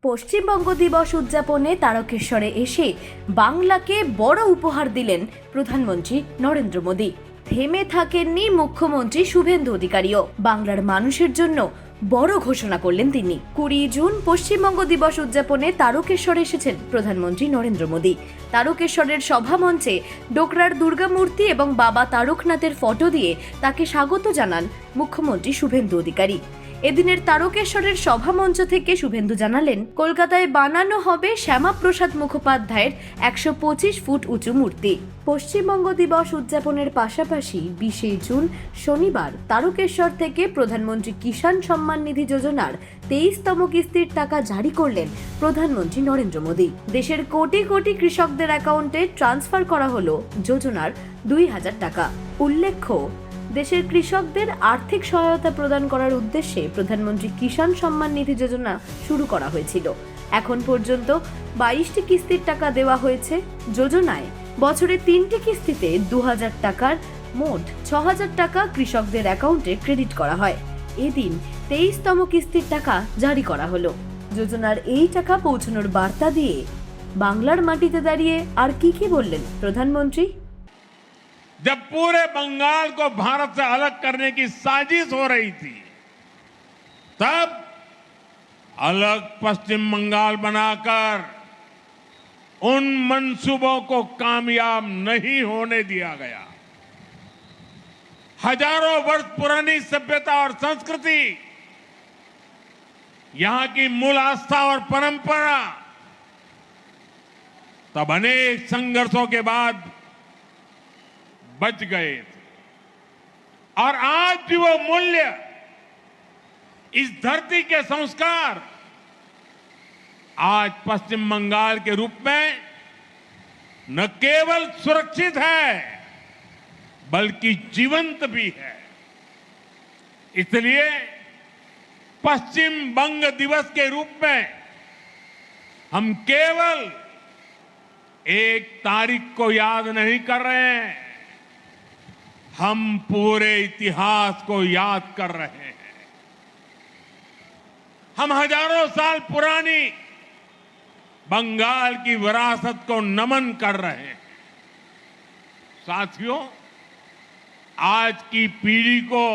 পশ্চিমবঙ্গ দিবস উদযাপনে তারকেশ্বরে এসে বাংলাকে বড় উপহার দিলেন প্রধানমন্ত্রী নরেন্দ্র মোদী। থেমে থাকেননি মুখ্যমন্ত্রী শুভেন্দু অধিকারীও। বাংলার মানুষের জন্য বড় ঘোষণা করলেন তিনি। 20 জুন পশ্চিমবঙ্গ দিবস উদযাপনে তারকেশ্বরে এসেছেন প্রধানমন্ত্রী নরেন্দ্র মোদী। তারকেশ্বরের সভামঞ্চে ডোকরার দুর্গা মূর্তি এবং বাবা তারকনাথের ফটো দিয়ে তাকে স্বাগত জানান মুখ্যমন্ত্রী শুভেন্দু অধিকারী। এদিনের তারকেশ্বরের সভামঞ্চ থেকে শুভেন্দু জানালেন, কলকাতায় বানানো হবে শ্যামাপ্রসাদ মুখোপাধ্যায়ের 125 ফুট উঁচু মূর্তি। পশ্চিমবঙ্গ দিবস উদযাপনের পাশাপাশি 20 জুন শনিবার তারকেশ্বর থেকে প্রধানমন্ত্রী কিষাণ সম্মান নিধি যোজনার 23তম কিস্তির টাকা জারি করলেন প্রধানমন্ত্রী নরেন্দ্র মোদী। দেশের কোটি কোটি কৃষকদের অ্যাকাউন্টে ট্রান্সফার করা হলো যোজনার 2000 টাকা। উল্লেখ্য, দেশের কৃষকদের আর্থিক সহায়তা প্রদান করার উদ্দেশ্যে প্রধানমন্ত্রী কিষাণ সম্মান নিধি যোজনা শুরু করা হয়েছিল। এখন পর্যন্ত 22টি কিস্তির টাকা দেওয়া হয়েছে। যোজনায় বছরে 3টি কিস্তিতে 2000 টাকার মোট 6000 টাকা কৃষকদের অ্যাকাউন্টে ক্রেডিট করা হয়। এদিন 23তম কিস্তির টাকা জারি করা হলো। যোজনার এই টাকা পৌঁছানোর বার্তা দিয়ে বাংলার মাটিতে দাঁড়িয়ে আর কি বললেন প্রধানমন্ত্রী। जब पूरे बंगाल को भारत से अलग करने की साजिश हो रही थी, तब अलग पश्चिम बंगाल बनाकर उन मंसूबों को कामयाब नहीं होने दिया गया। हजारों वर्ष पुरानी सभ्यता और संस्कृति, यहां की मूल आस्था और परंपरा तब अनेक संघर्षों के बाद बच गए थे। और आज भी वो मूल्य, इस धरती के संस्कार आज पश्चिम बंगाल के रूप में न केवल सुरक्षित है बल्कि जीवंत भी है। इसलिए पश्चिम बंग दिवस के रूप में हम केवल एक तारीख को याद नहीं कर रहे हैं, हम पूरे इतिहास को याद कर रहे हैं। हम हजारों साल पुरानी बंगाल की विरासत को नमन कर रहे हैं। साथियों, आज की पीढ़ी को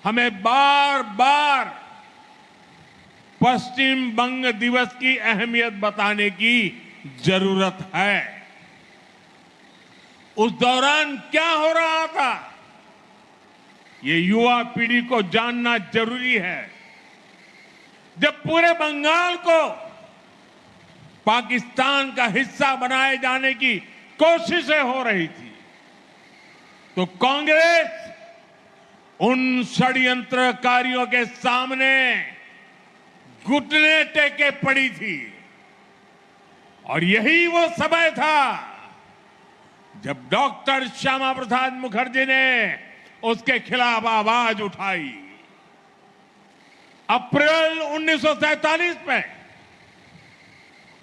हमें बार बार पश्चिम बंग दिवस की अहमियत बताने की जरूरत है। उस दौरान क्या हो रहा था, ये युवा पीढ़ी को जानना जरूरी है। जब पूरे बंगाल को पाकिस्तान का हिस्सा बनाए जाने की कोशिशें हो रही थी, तो कांग्रेस उन षड्यंत्रकारियों के सामने घुटने टेके पड़ी थी। और यही वो समय था जब डॉक्टर श्यामा प्रसाद मुखर्जी ने उसके खिलाफ आवाज उठाई। अप्रैल 1947 में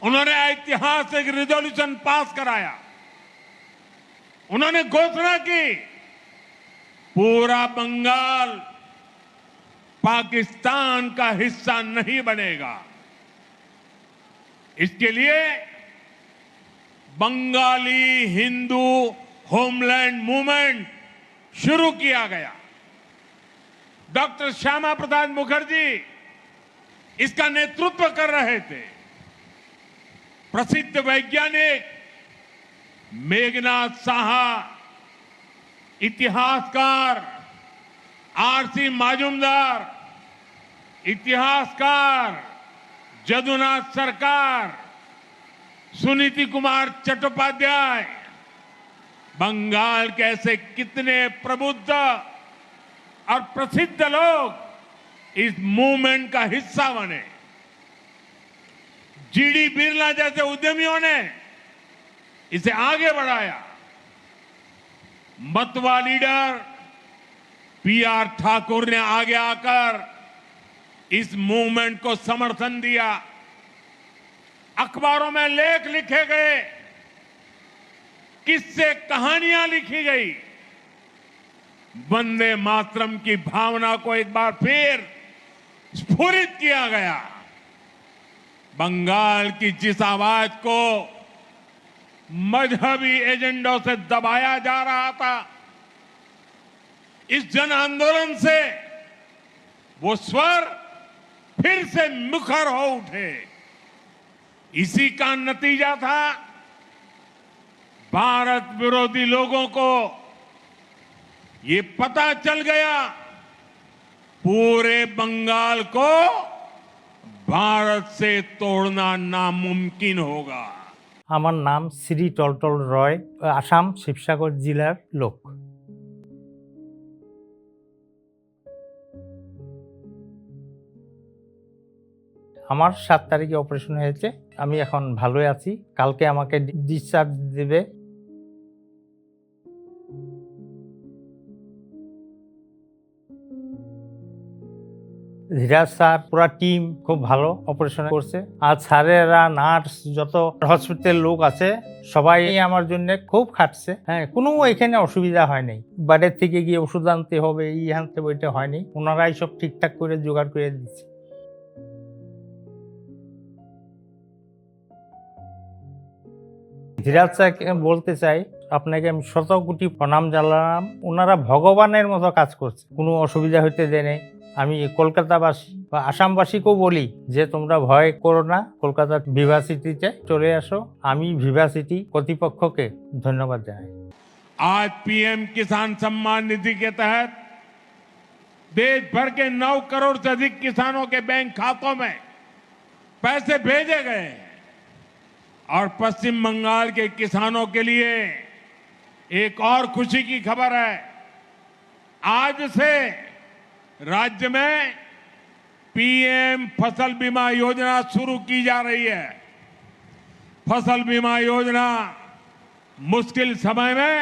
उन्होंने ऐतिहासिक रिजोल्यूशन पास कराया। उन्होंने घोषणा की, पूरा बंगाल पाकिस्तान का हिस्सा नहीं बनेगा। इसके लिए बंगाली हिंदू होमलैंड मूवमेंट शुरू किया गया। डॉक्टर श्यामा प्रसाद मुखर्जी इसका नेतृत्व कर रहे थे। प्रसिद्ध वैज्ञानिक मेघनाथ साहा, इतिहासकार आरसी माजुमदार, इतिहासकार जदुनाथ सरकार, सुनीति कुमार चट्टोपाध्याय, बंगाल के ऐसे कितने प्रबुद्ध और प्रसिद्ध लोग इस मूवमेंट का हिस्सा बने। जीडी बिरला जैसे उद्यमियों ने इसे आगे बढ़ाया। मतवा लीडर पीआर ठाकुर ने आगे आकर इस मूवमेंट को समर्थन दिया। अखबारों में लेख लिखे गए, किस्से कहानियां लिखी गई। वंदे मातरम की भावना को एक बार फिर स्फुरित किया गया। बंगाल की जिस आवाज को मजहबी एजेंडों से दबाया जा रहा था, इस जन आंदोलन से वो स्वर फिर से मुखर हो उठे। इसी का नतीजा था भारत विरोधी लोगों को ये पता चल गया पूरे बंगाल को भारत से तोड़ना नामुमकिन होगा। আমার নাম শ্রী টলটল রয়, আসাম শিবসাগর জেলার লোক। আমার 7 তারিখে অপারেশন হয়েছে, আমি এখন ভালোই আছি। কালকে আমাকে ডিসচার্জ দেবে। ধীরাজ স্যার পুরা টিম খুব ভালো অপারেশন করছে। আর স্যারেরা নার্স যত হসপিটাল লোক আছে সবাই আমার জন্য খুব খাটছে। হ্যাঁ, কোনো এখানে অসুবিধা হয় নাই। বাইরের থেকে গিয়ে ওষুধ আনতে হবে, এই আনতে বইটা হয়নি, ওনারাই সব ঠিকঠাক করে জোগাড় করে দিচ্ছে। ধীরাজ স্যারকে বলতে চাই, আপনাকে আমি শত কোটি প্রণাম জানালাম। ওনারা ভগবানের মতো কাজ করছে, কোনো অসুবিধা হইতে দেয় নাই। আমি কলকাতাবাসী বা আসামবাসীকেও বলি যে তোমরা ভয় করো না, কলকাতার ভিভাসিটিতে চলে আসো। আমি ভিভাসিটি কর্তৃপক্ষকে ধন্যবাদ জানাই। आज पीएम किसान सम्मान निधि के तहत देश भर के 9 करोड़ से अधिक किसानों के बैंक खातों में पैसे भेजे गए हैं और पश्चिम बंगाल के किसानों के लिए एक और खुशी की खबर है। आज से राज्य में पीएम फसल बीमा योजना शुरू की जा रही है। फसल बीमा योजना मुश्किल समय में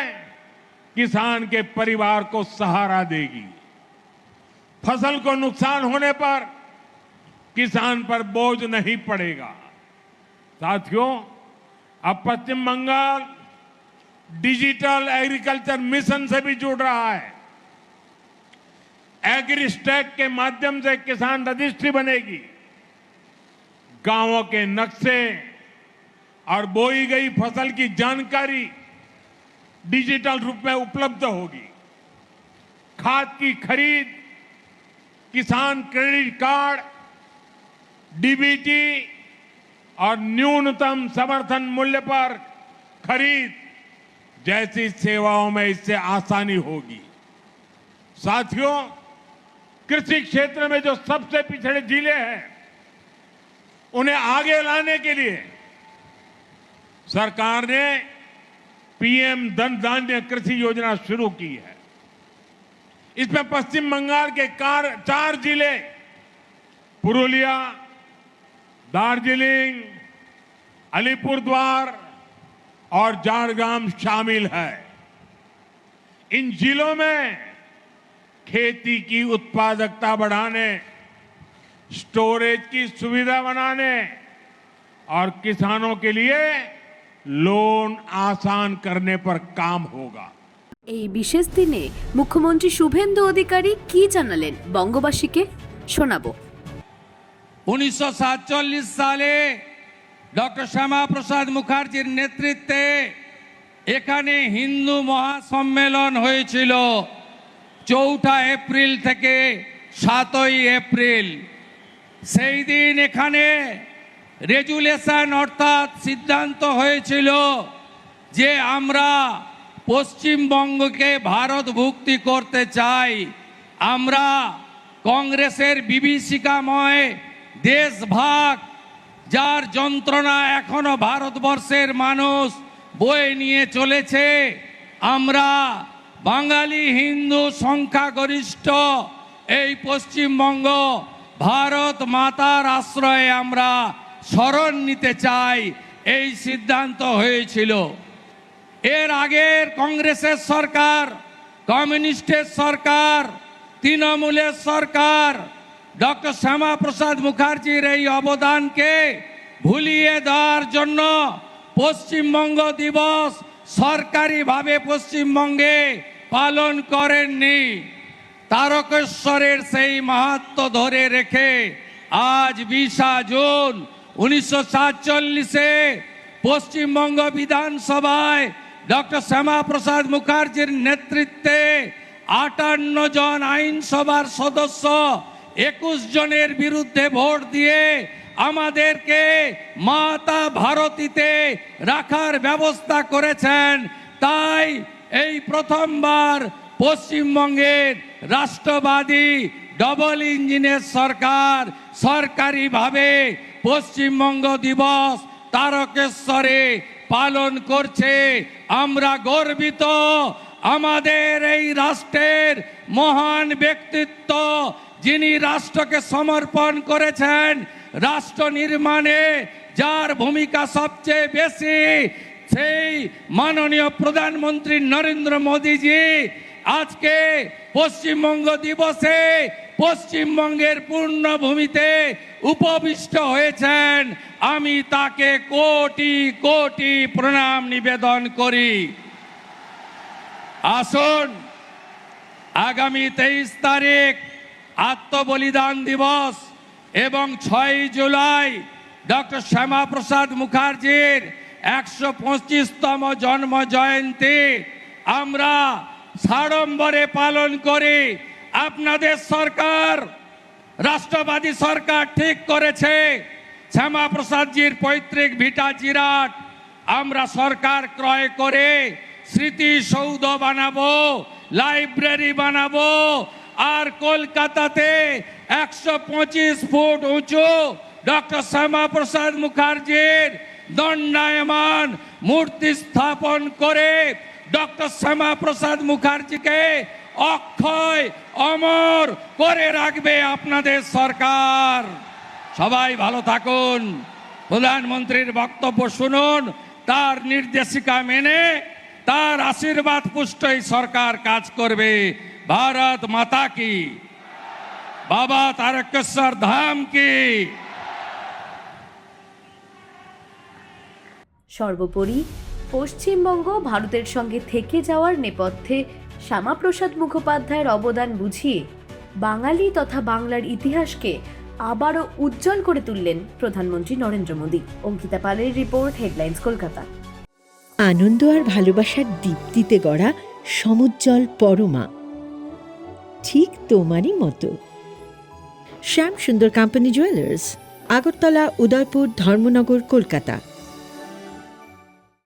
किसान के परिवार को सहारा देगी। फसल को नुकसान होने पर किसान पर बोझ नहीं पड़ेगा। साथियों, अब पश्चिम बंगाल डिजिटल एग्रीकल्चर मिशन से भी जुड़ रहा है। एग्रीस्टैक के माध्यम से किसान रजिस्ट्री बनेगी, गांवों के नक्शे और बोई गई फसल की जानकारी डिजिटल रूप में उपलब्ध होगी। खाद की खरीद, किसान क्रेडिट कार्ड, डीबीटी और न्यूनतम समर्थन मूल्य पर खरीद जैसी सेवाओं में इससे आसानी होगी। साथियों, कृषि क्षेत्र में जो सबसे पिछड़े जिले हैं उन्हें आगे लाने के लिए सरकार ने पीएम धन धान्य कृषि योजना शुरू की है। इसमें पश्चिम बंगाल के 4 जिले पुरुलिया, दार्जिलिंग, अलीपुरद्वार और झारग्राम शामिल है। इन जिलों में खेती की उत्पादकता बढ़ाने, स्टोरेज की सुविधा बनाने और किसानों के लिए लोन आसान करने पर काम होगा। এই বিশেষ দিনে মুখ্যমন্ত্রী শুভেন্দু অধিকারী কি জানালেন বঙ্গবাসীকে শোনাবো। 1947 সালে ডক্টর শ্যামাপ্রসাদ মুখার্জির নেতৃত্বে এখানে হিন্দু মহাসম্মেলন হয়েছিল 4 এপ্রিল থেকে 7 এপ্রিল। সেই দিন এখানে রেজুলেশন অর্থাৎ সিদ্ধান্ত হয়েছিল যে আমরা পশ্চিমবঙ্গকে ভারতভুক্তি করতে চাই। আমরা কংগ্রেসের বিভীষিকাময় দেশভাগ, যার যন্ত্রণা এখনো ভারতবর্ষের মানুষ বয়ে নিয়ে চলেছে, আমরা বাঙালি হিন্দু সংখ্যাগরিষ্ঠ এই পশ্চিমবঙ্গ ভারত মাতার আশ্রয়ে আমরা শরণ নিতে চাই, এই সিদ্ধান্ত হয়েছিল। এর আগের কংগ্রেসের সরকার, কমিউনিস্টের সরকার, তৃণমূলের সরকার ডক্টর শ্যামাপ্রসাদ মুখার্জির এই অবদানকে ভুলিয়ে দেওয়ার জন্য পশ্চিমবঙ্গ দিবস সরকারিভাবে পশ্চিমবঙ্গে পালন করেননি। তারকেশ্বরের সেই মাহাত্ম্য ধরে রেখে আজ 20 জুন 1947 পশ্চিমবঙ্গ বিধানসভায় ডক্টর শ্যামাপ্রসাদ মুখার্জির নেতৃত্বে 58 জন আইনসভার সদস্য 21 জনের বিরুদ্ধে ভোট দিয়ে আমাদেরকে মাতা ভারতীতে রাখার ব্যবস্থা করেছেন। তাই এই প্রথমবার পশ্চিমবঙ্গের রাষ্ট্রবাদী ডবল ইঞ্জিনের সরকার সরকারিভাবে পশ্চিমবঙ্গ দিবস তারকেশ্বরে পালন করছে। আমরা গর্বিত। আমাদের এই রাষ্ট্রের মহান ব্যক্তিত্ব, যিনি রাষ্ট্রকে সমর্পণ করেছেন, রাষ্ট্র নির্মাণে যার ভূমিকা সবচেয়ে বেশি, সেই মাননীয় প্রধানমন্ত্রী নরেন্দ্র মোদীজি আজকে পশ্চিমবঙ্গ দিবসে পশ্চিমবঙ্গের পূর্ণভূমিতে উপবিষ্ট হয়েছেন। আমি তাকে কোটি কোটি প্রণাম নিবেদন করি। আসুন, আগামী 23 তারিখ আত্মবলিদান দিবস এবং 6 জুলাই ডক্টর শ্যামাপ্রসাদ মুখার্জির 125তম জন্ম জয়ন্তী আমরা সাড়ম্বরে পালন করি। আপনাদের সরকার, রাষ্ট্রবাদী সরকার ঠিক করেছে শ্যামাপ্রসাদজির পৈতৃক ভিটা জিরাট আমরা সরকার ক্রয় করে স্মৃতিসৌধ বানাবো, লাইব্রেরি বানাবো, আর কলকাতাতে 125 ফুট উঁচু ডক্টর শ্যামাপ্রসাদ মুখার্জির দণ্ডায়মান মূর্তি স্থাপন করে ডক্টর শ্যামাপ্রসাদ মুখার্জিকে অক্ষয় অমর করে রাখবে আপনাদের সরকার। সবাই ভালো থাকুন, প্রধানমন্ত্রীর বক্তব্য শুনুন, তার নির্দেশিকা মেনে তার আশীর্বাদ পুষ্টই সরকার কাজ করবে। ভারত মাতা কি, বাবা তারকেশ্বর ধাম কি। সর্বোপরি পশ্চিমবঙ্গ ভারতের সঙ্গে থেকে যাওয়ার নেপথ্যে শ্যামাপ্রসাদ মুখোপাধ্যায়ের অবদান বুঝিয়ে বাঙালি তথা বাংলার ইতিহাসকে আবারও উজ্জ্বল করে তুললেন প্রধানমন্ত্রী নরেন্দ্র মোদী। অঙ্কিতা পালের রিপোর্ট, হেডলাইন্স, কলকাতা। আনন্দ আর ভালোবাসার দীপ্তিতে গড়া সমুজ্জ্বল পরমা, ঠিক তোমারই মতো। শ্যাম সুন্দর কোম্পানি জুয়েলার্স, আগরতলা, উদয়পুর, ধর্মনগর, কলকাতা।